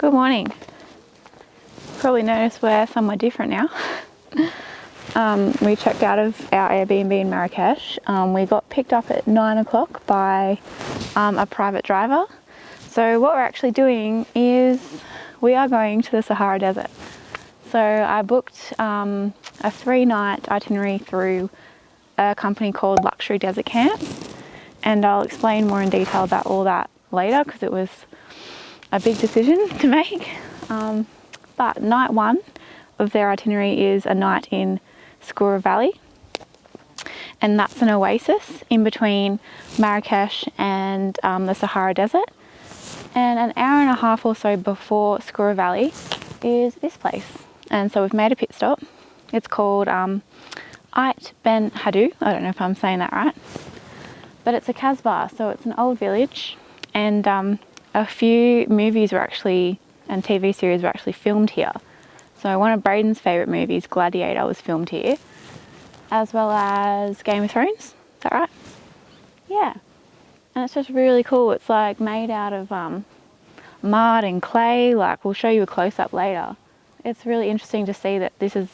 Good morning. Probably noticed we're somewhere different now. We checked out of our Airbnb in Marrakech. We got picked up at 9 o'clock by a private driver. So what we're actually doing is we are going to the Sahara Desert. So I booked a 3-night itinerary through a company called Luxury Desert Camps, and I'll explain more in detail about all that later because it was a big decision to make. But night one of their itinerary is a night in Skoura Valley, and that's an oasis in between Marrakech and the Sahara Desert. And an hour and a half or so before Skoura Valley is this place. And so we've made a pit stop. It's called Ait Ben Haddou. I don't know if I'm saying that right. But it's a kasbah, so it's an old village, and a few movies were actually, and TV series were actually filmed here. So one of Braden's favourite movies, Gladiator, was filmed here, as well as Game of Thrones. Is that right? Yeah. And it's just really cool. It's like made out of mud and clay. Like, we'll show you a close-up later. It's really interesting to see that this is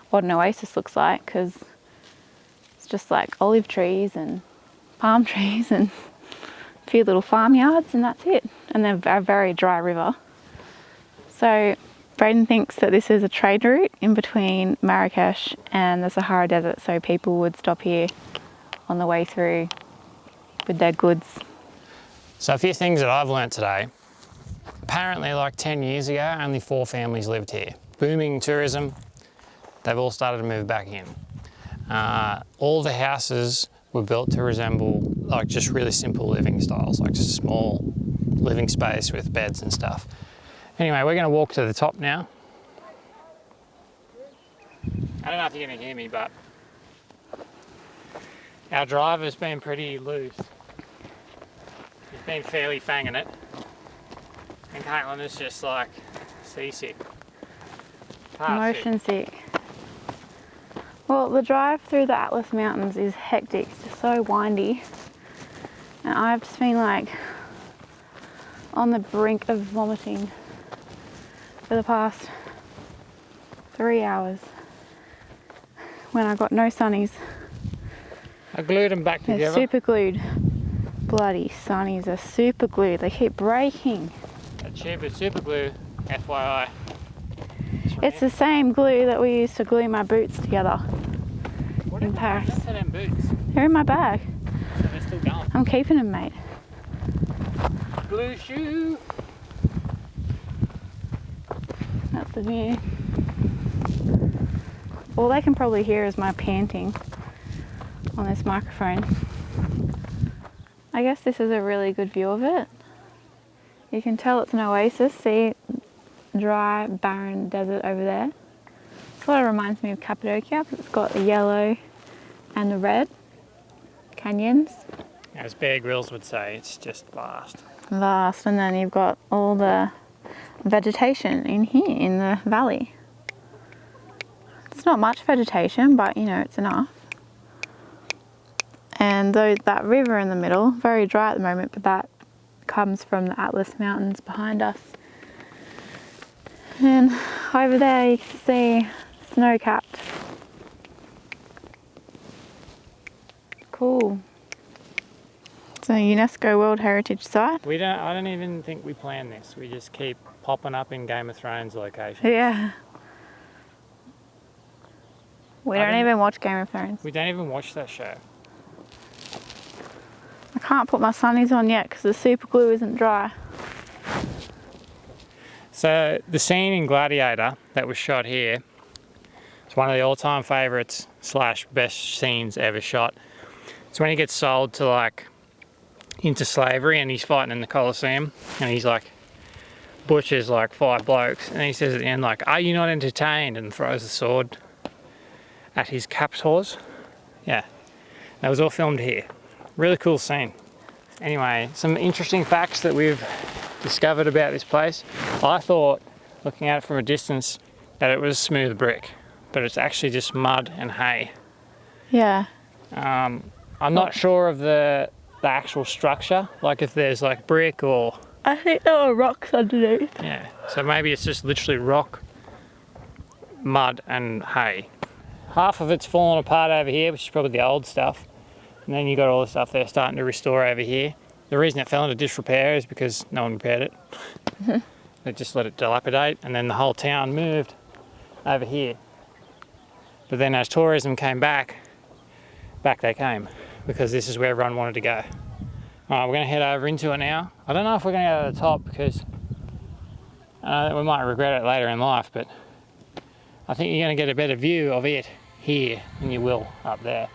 what an oasis looks like, because it's just like olive trees and palm trees and a few little farmyards, and that's it. And then a very dry river. So Braden thinks that this is a trade route in between Marrakech and the Sahara Desert, so people would stop here on the way through with their goods. So a few things that I've learnt today. Apparently, like 10 years ago, only 4 families lived here. Booming tourism, they've all started to move back in. All the houses were built to resemble like just really simple living styles, like just small living space with beds and stuff. Anyway, we're gonna walk to the top now. I don't know if you're gonna hear me, but our driver's been pretty loose. He's been fairly fanging it. And Caitlin is just like seasick. Motion sick. Well, the drive through the Atlas Mountains is hectic. It's just so windy. And I've just been like on the brink of vomiting for the past 3 hours when I got no sunnies. I glued them back together. They're super glued. Bloody sunnies are super glued. They keep breaking. That tube is super glue, FYI. It's the same glue that we used to glue my boots together in Paris. What happened to them boots? They're in my bag. So they're still going. I'm keeping them, mate. Blue shoe. That's the view. All they can probably hear is my panting on this microphone. I guess this is a really good view of it. You can tell it's an oasis. See, dry, barren desert over there. Sort of reminds me of Cappadocia, but it's got the yellow and the red canyons. As Bear Grylls would say, it's just vast. Vast, and then you've got all the vegetation in here in the valley. It's not much vegetation, but you know, it's enough. And though that river in the middle, very dry at the moment, but that comes from the Atlas Mountains behind us. And over there you can see snow-capped. Cool. It's a UNESCO World Heritage Site. I don't even think we planned this. We just keep popping up in Game of Thrones locations. Yeah. We don't even watch Game of Thrones. We don't even watch that show. I can't put my sunnies on yet because the super glue isn't dry. So the scene in Gladiator that was shot here, it's one of the all-time favourites / best scenes ever shot. It's when he gets sold to like into slavery and he's fighting in the Colosseum and he's like butchers like 5 blokes, and he says at the end like, "Are you not entertained?" and throws the sword at his captors. Yeah, that was all filmed here. Really cool scene. Anyway, some interesting facts that we've discovered about this place. I thought, looking at it from a distance, that it was smooth brick, but it's actually just mud and hay. Yeah. I'm not sure of the actual structure, like if there's like brick or I think there were rocks underneath. Yeah, so maybe it's just literally rock, mud and hay. Half of it's fallen apart over here, which is probably the old stuff. And then you got all the stuff they're starting to restore over here. The reason it fell into disrepair is because no one repaired it. They just let it dilapidate, and then the whole town moved over here. But then as tourism came back they came, because this is where everyone wanted to go. All right, we're gonna head over into it now. I don't know if we're gonna go to the top, because we might regret it later in life, but I think you're gonna get a better view of it here than you will up there.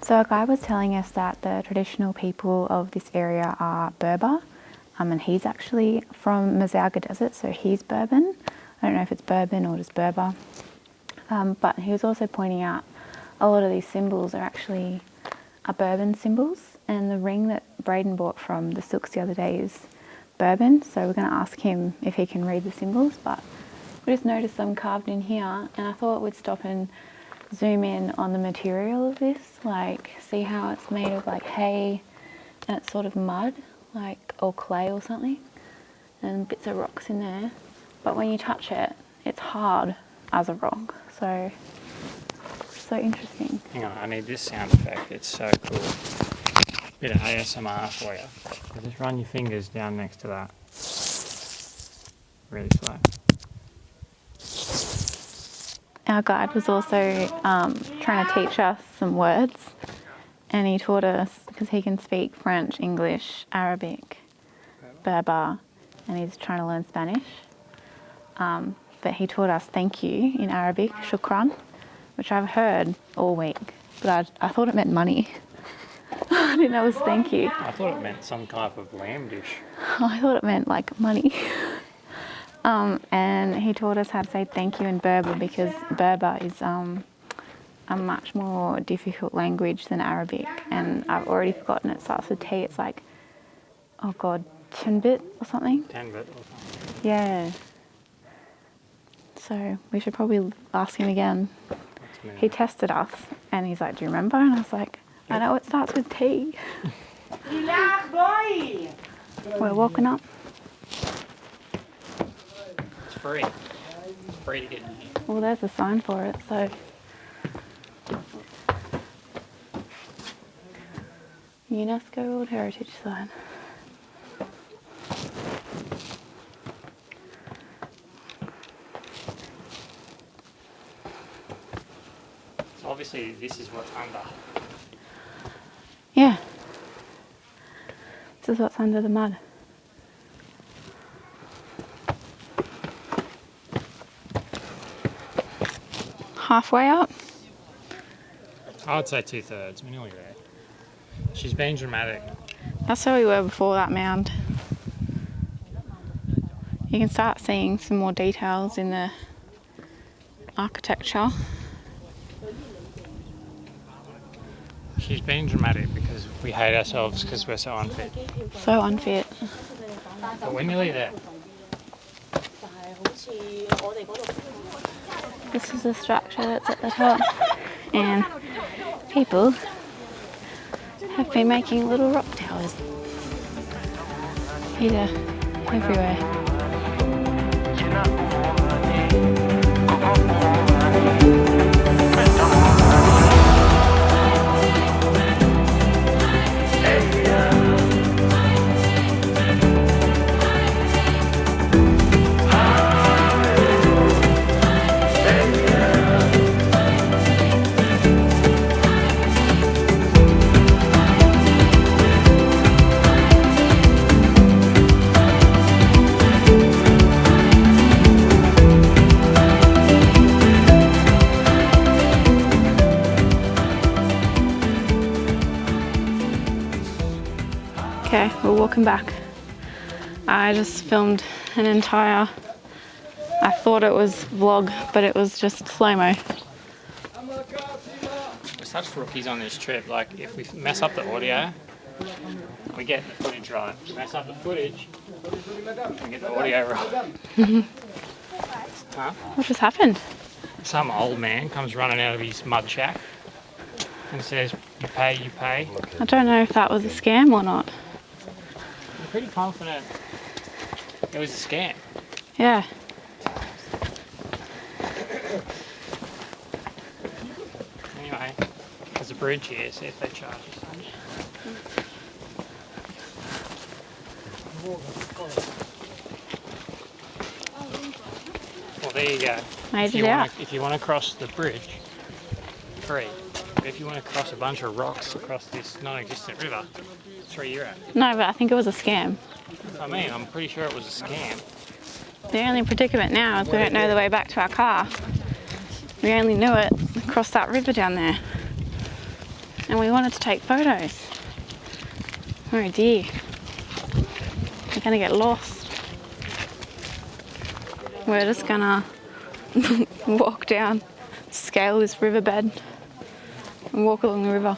So our guide was telling us that the traditional people of this area are Berber, and he's actually from Merzouga Desert, so he's Bourbon. I don't know if it's Bourbon or just Berber. But he was also pointing out a lot of these symbols are actually Bourbon symbols, and the ring that Braden bought from the Silks the other day is Bourbon, so we're going to ask him if he can read the symbols, but we just noticed them carved in here, and I thought we'd stop and zoom in on the material of this, like see how it's made of like hay and it's sort of mud, like, or clay or something, and bits of rocks in there, but when you touch it, it's hard as a rock, so interesting. Hang on, I need this sound effect, it's so cool. Bit of ASMR for you. So just run your fingers down next to that. Really slow. Our guide was also trying to teach us some words, and he taught us, because he can speak French, English, Arabic, Berber, and he's trying to learn Spanish. But he taught us thank you in Arabic, shukran, which I've heard all week, but I thought it meant money. I didn't know it was thank you. I thought it meant some type of lamb dish. I thought it meant like money. And he taught us how to say thank you in Berber, because Berber is a much more difficult language than Arabic, and I've already forgotten it starts with T. It's like, oh god, Tinbit or something? Tanbit or something. Yeah. So we should probably ask him again. He tested us and he's like, do you remember? And I was like, I know it starts with T. We're walking up. It's free. It's free to get in here. Well, there's a sign for it, so. UNESCO World Heritage Site. So obviously this is what's under. Yeah. This is what's under the mud. Halfway up. I would say 2/3. We're nearly there. She's being dramatic. That's where we were before that mound. You can start seeing some more details in the architecture. She's being dramatic because we hate ourselves because we're so unfit. So unfit. But we're nearly there. This is the structure that's at the top, and people have been making little rock towers here, everywhere. Okay, we're walking back. I just filmed an entire I thought it was vlog, but it was just slow-mo. We're such rookies on this trip. Like, if we mess up the audio, we get the footage right. If we mess up the footage, we get the audio right. Huh? What just happened? Some old man comes running out of his mud shack and says, "You pay, you pay." I don't know if that was a scam or not. I'm pretty confident it was a scam. Yeah. Anyway, there's a bridge here, see if they charge us. Well, there you go. Made it out. If you want to cross the bridge, free. But if you want to cross a bunch of rocks across this non-existent river, €3. No, but I think it was a scam. I mean, I'm pretty sure it was a scam. The only predicament now is we don't know the way back to our car. We only knew it across that river down there. And we wanted to take photos. Oh dear. We're gonna get lost. We're just gonna walk down, scale this riverbed, and walk along the river.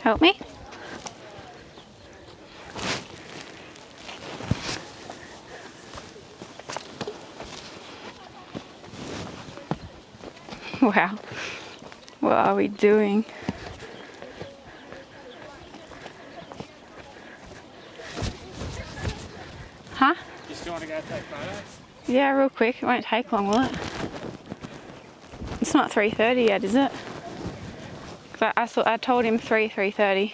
Help me? Wow. What are we doing? Huh? You still want to go take photos? Yeah, real quick. It won't take long, will it? It's not 3:30 yet, is it? 'Cause I told him 3:30.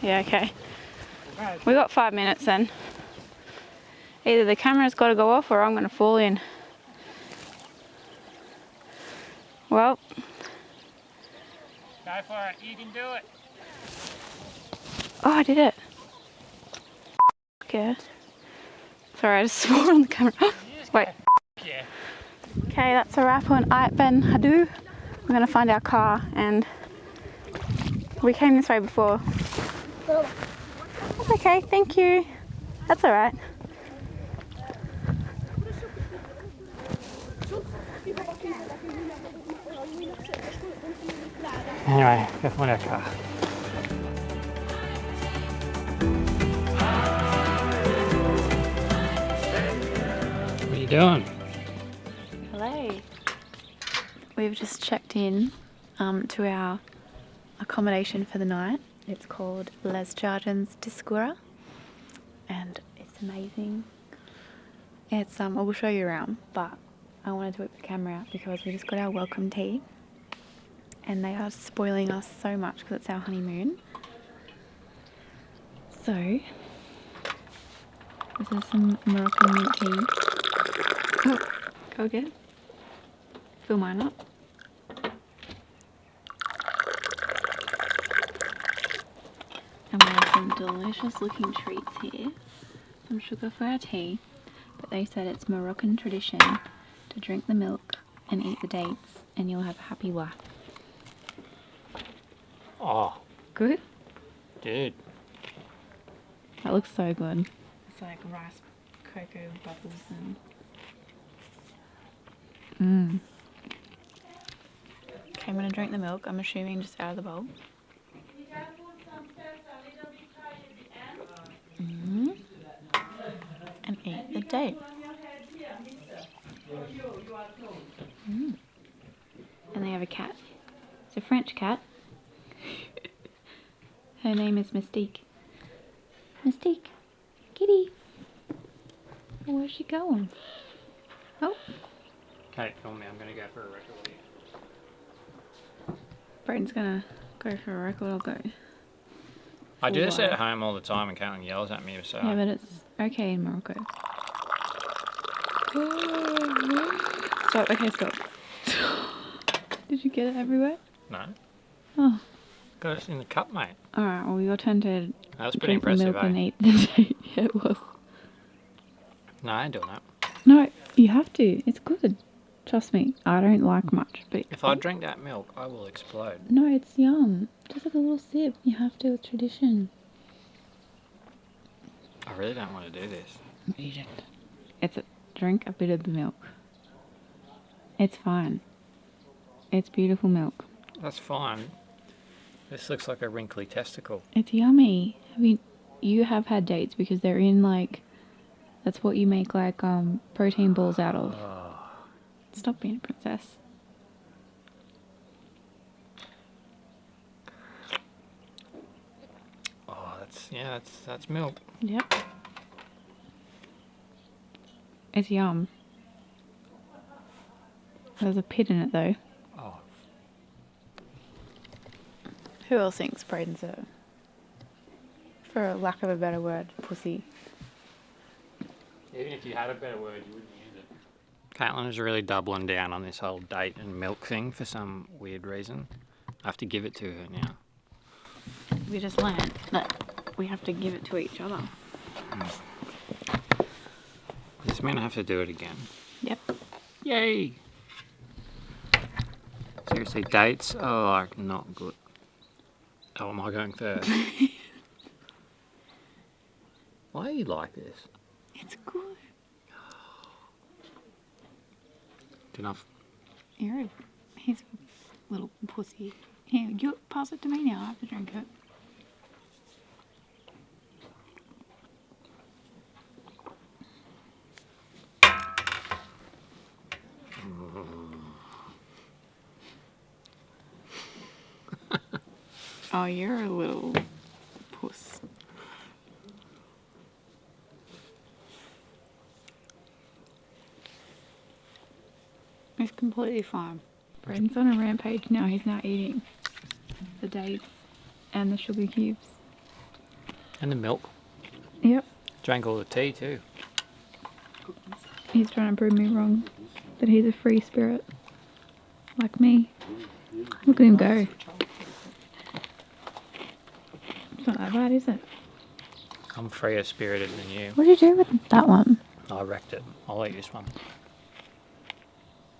Yeah, okay. We got 5 minutes then. Either the camera's got to go off or I'm going to fall in. Well. Go for it. You can do it. Oh, I did it. Yeah. Sorry, I just swore on the camera. Wait. Yeah. Okay, that's a wrap on Ait Ben Haddou. We're going to find our car and we came this way before. That's okay, thank you. That's alright. Anyway, go find our car. What are you doing? Hello. We've just checked in to our accommodation for the night. It's called Les Jardins De Skoura and it's amazing. It's I will show you around, but I wanted to whip the camera out because we just got our welcome tea and they are spoiling us so much because it's our honeymoon. So this is some Moroccan mint tea. Oh, go get it. Fill mine up. And we have some delicious looking treats here. Some sugar for our tea. But they said it's Moroccan tradition to drink the milk and eat the dates and you'll have a happy wife. Oh, Good? dude. That looks so good. It's like rice cocoa bubbles and... Okay, I'm going to drink the milk. I'm assuming just out of the bowl. And eat the date. And they have a cat. It's a French cat. Her name is Mystique. Mystique, kitty. Where's she going? Oh, Okay, film me. I'm going to go for a record with you. Braden's gonna go for a record. I'll go. I do this at home all the time and Caitlin yells at me, so... Yeah, but it's okay in Morocco. Stop, okay, stop. Did you get it everywhere? No. Oh, Got us in the cup, mate. Alright, well, your turn to That was pretty drink the impressive, milk eh? and eat the date. Yeah, it was. No, I ain't doing that. No, you have to. It's good. Trust me. I don't like much, but... If I drink that milk, I will explode. No, it's yum. Just like a little sip. You have to with tradition. I really don't want to do this. Eat it. Drink a bit of the milk. It's fine. It's beautiful milk. That's fine. This looks like a wrinkly testicle. It's yummy. I mean, you have had dates because they're in like... That's what you make like protein balls out of. Stop being a princess. Oh, that's milk. Yep. It's yum. There's a pit in it though. Oh. Who else thinks Braden's a, for lack of a better word, pussy? Even if you had a better word, you wouldn't use it. Caitlin is really doubling down on this whole date and milk thing for some weird reason. I have to give it to her now. We just learned that we have to give it to each other. Does this mean I have to do it again? Yep. Yay! Seriously, dates are like not good. Oh, am I going first? Why are you like this? It's good. Enough. He's a little pussy. Here, you pass it to me now. I have to drink it. Oh, you're a little puss. It's completely fine. Braden's on a rampage now. He's now eating the dates and the sugar cubes. And the milk. Yep. Drank all the tea too. He's trying to prove me wrong. That he's a free spirit. Like me. Look at him go. It's not that bad, is it? I'm freer spirited than you. What did you do with that one? I wrecked it. I'll eat this one.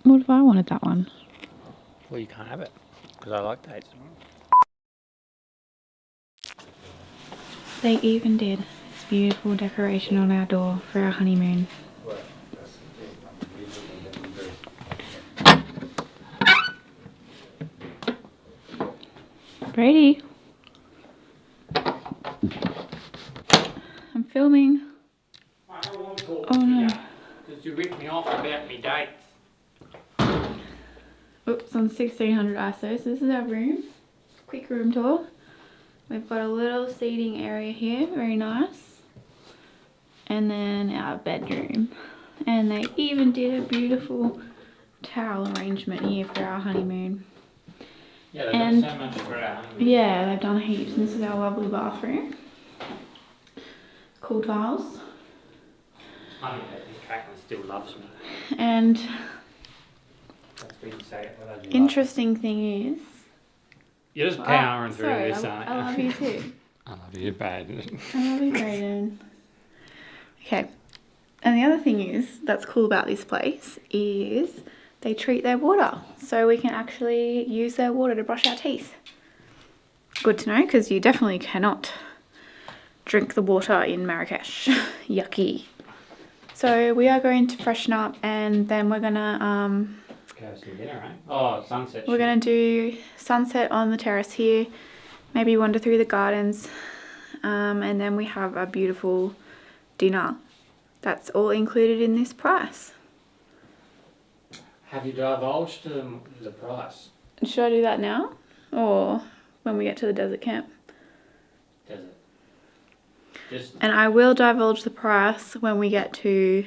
What if I wanted that one? Well, you can't have it. Because I like dates. They even did this beautiful decoration on our door for our honeymoon. Brady. I'm filming. I don't want to talk Oh no. Because you ripped me off about me dates. Oops, on 1600 ISO. So this is our room. Quick room tour. We've got a little seating area here, very nice. And then our bedroom. And they even did a beautiful towel arrangement here for our honeymoon. Yeah, they've done so much for our honeymoon. Yeah, they've done heaps. And this is our lovely bathroom. Cool tiles. I think Caitlin still loves me. And That's when you say it, but I do interesting thing is... You're just powering through sorry, this, aren't you? I love you too. I love you, Braden. I love you, Braden. Okay. And the other thing is, that's cool about this place, is they treat their water. So we can actually use their water to brush our teeth. Good to know, because you definitely cannot drink the water in Marrakech. Yucky. So we are going to freshen up and then we're gonna Have some dinner, right? Oh, sunset. we're gonna do sunset on the terrace here, maybe wander through the gardens, and then we have a beautiful dinner. That's all included in this price. Have you divulged the price? Should I do that now or when we get to the desert camp? Desert. Just And I will divulge the price when we get to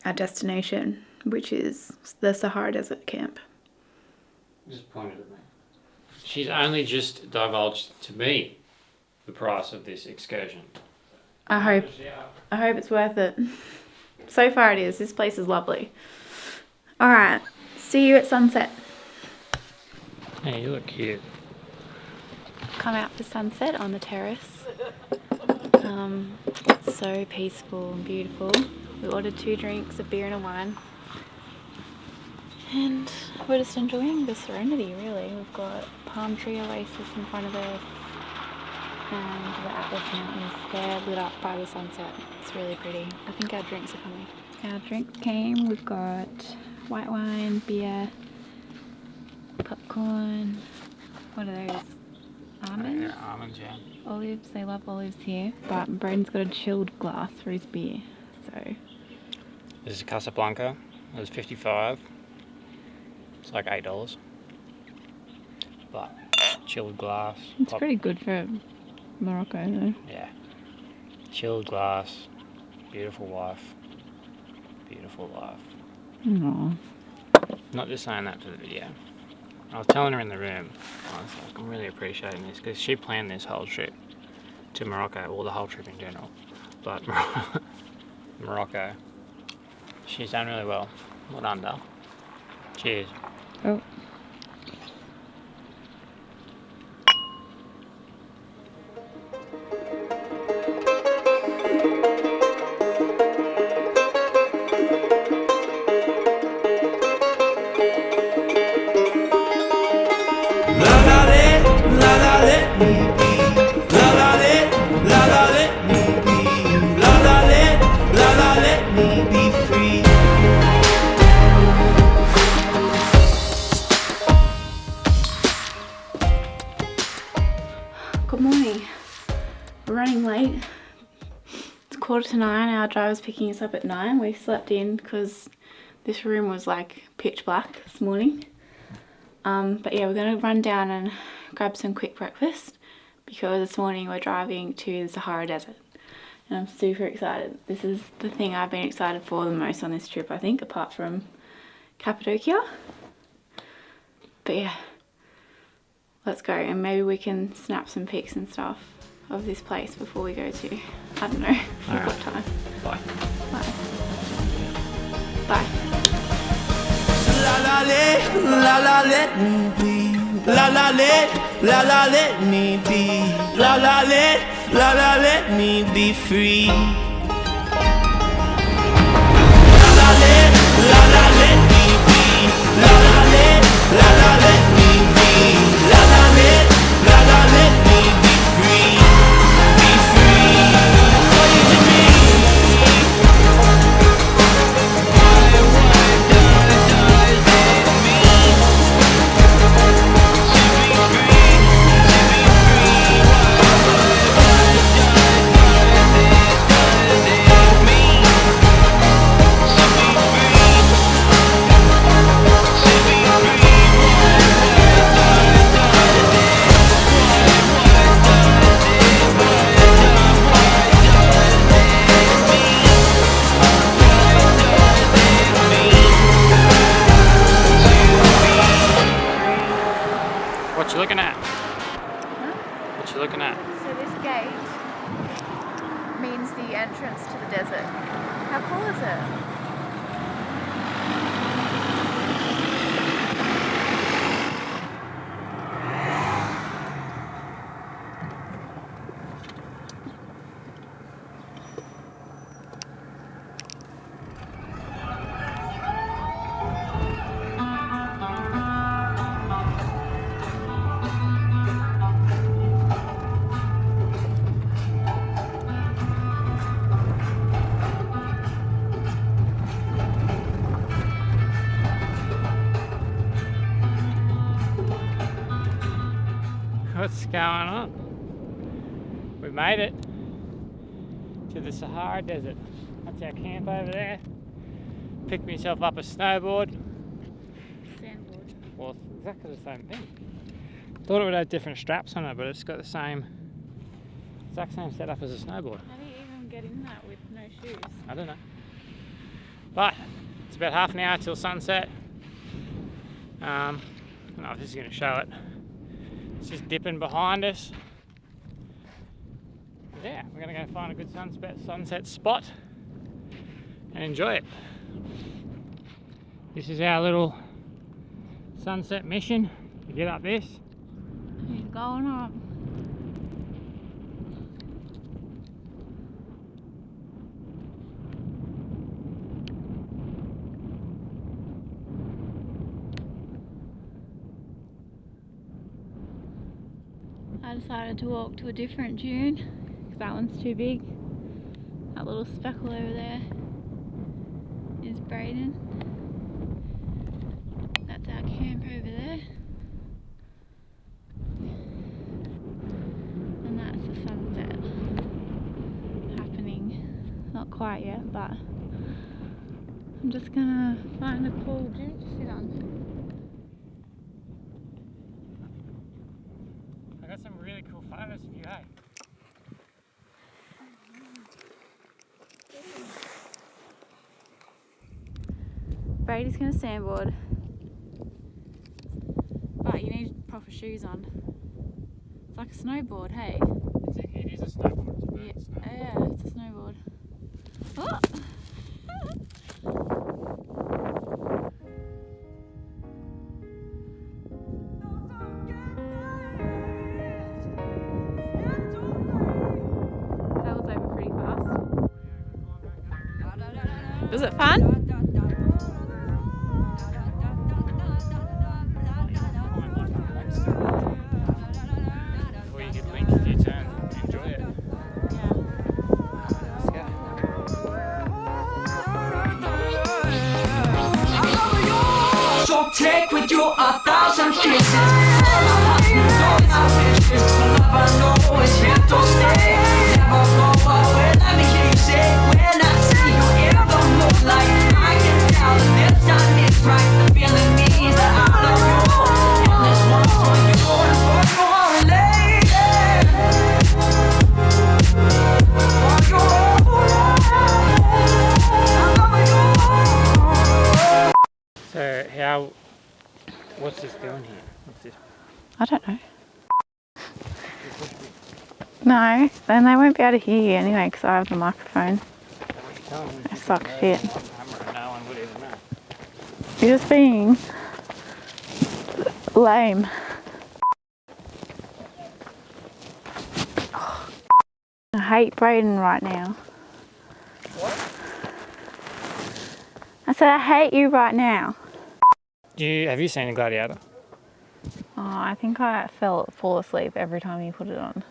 our destination, which is the Sahara Desert camp. pointed at me. She's only just divulged to me the price of this excursion. I hope it's worth it. So far it is. This place is lovely. Alright, see you at sunset. Hey, you look cute. come out for sunset on the terrace. So peaceful and beautiful. We ordered 2 drinks, a beer and a wine. And we're just enjoying the serenity, really. We've got palm tree oasis in front of us and the Atlas Mountains there lit up by the sunset. It's really pretty. I think our drinks are coming. Our drinks came. We've got white wine, beer, popcorn. What are those? Almonds? Yeah, almonds, yeah. Olives. They love olives here. But Braden's got a chilled glass for his beer. So This is a Casablanca. It was 55. It's like $8. But chilled glass. it's pretty good for Morocco though. Yeah. Chilled glass. Beautiful wife. Beautiful life. Aww. Not just saying that for the video. I was telling her in the room, I was like, I'm really appreciating this because she planned this whole trip to Morocco, or the whole trip in general. But Morocco, she's done really well. Well done, Dal. Cheers. Oh. Good morning. We're running late. It's 8:45. Our driver's picking us up at 9. We slept in because this room was like pitch black this morning. But yeah, we're going to run down and grab some quick breakfast because this morning we're driving to the Sahara Desert. And I'm super excited. This is the thing I've been excited for the most on this trip, I think, apart from Cappadocia. But yeah. Let's go, and maybe we can snap some pics and stuff of this place before we go to, I don't know, what time. Bye. Bye. Bye. La la let me be. La la let me be. La la let me be free. La la let me be. La la let me be. La la let me be free. Be free. Crazy me. What you looking at? Huh? What you looking at? So this gate means the entrance to the desert. How cool is it? What's going on? We made it to the Sahara Desert. That's our camp over there. Picked myself up a snowboard. Sandboard. Well, it's exactly the same thing. Thought it would have different straps on it, but it's got the same, exact same setup as a snowboard. How do you even get in that with no shoes? I don't know. But it's about half an hour till sunset. I don't know if this is going to show it. It's just dipping behind us. Yeah, we're going to go find a good sunset spot and enjoy it. This is our little sunset mission to get up this. He's going up. decided to walk to a different dune because that one's too big. That little speckle over there is Braden. That's our camp over there. And that's the sunset happening. Not quite yet, but I'm just gonna find a cool dune to sit on. I got some really cool photos of you, hey? Brady's gonna sandboard, but you need proper shoes on. It's like a snowboard, hey? It is a snowboard. It's a bird snowboard. Yeah, it's a snowboard. Oh! That was over pretty fast. Was it fun? Before you get blinked a few turns, enjoy it. Let's go. So take with you 1,000 kisses. All my heart moved on my wishes. Love I know is here to stay. Never go away. Let me hear you say when I see you in the moonlight. I can tell that this time is right. The feeling means that I love you. And this one's for you and for your lady. For your lady. So what's this doing here? What's this? I don't know. No, then they won't be able to hear you anyway because I have the microphone. I suck shit. No one would even know. You're just being lame. I hate Braden right now. What? I said I hate you right now. Have you seen a gladiator? Oh, I think I fall asleep every time you put it on.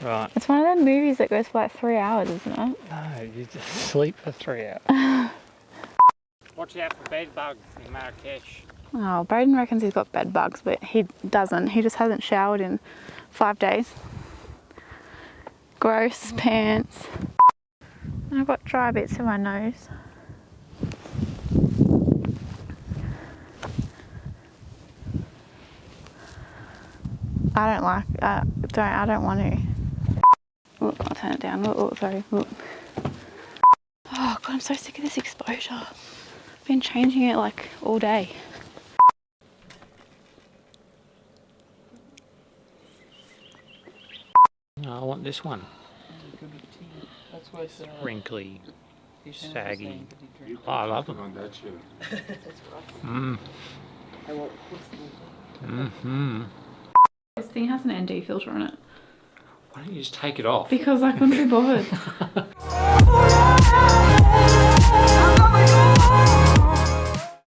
Right. It's one of them movies that goes for like 3 hours, isn't it? No, you just sleep for 3 hours. Watch out for bed bugs in Marrakech. Oh, Braden reckons he's got bed bugs, but he doesn't. He just hasn't showered in 5 days. Gross pants. I've got dry bits in my nose. I don't want to. Ooh, I'll turn it down. Oh, sorry. Ooh. Oh god, I'm so sick of this exposure. I've been changing it like all day. No, I want this one. Wrinkly, saggy. Oh, I love them. Mmm. Mm-hmm. This thing has an ND filter on it. Why don't you just take it off? Because I couldn't be bothered.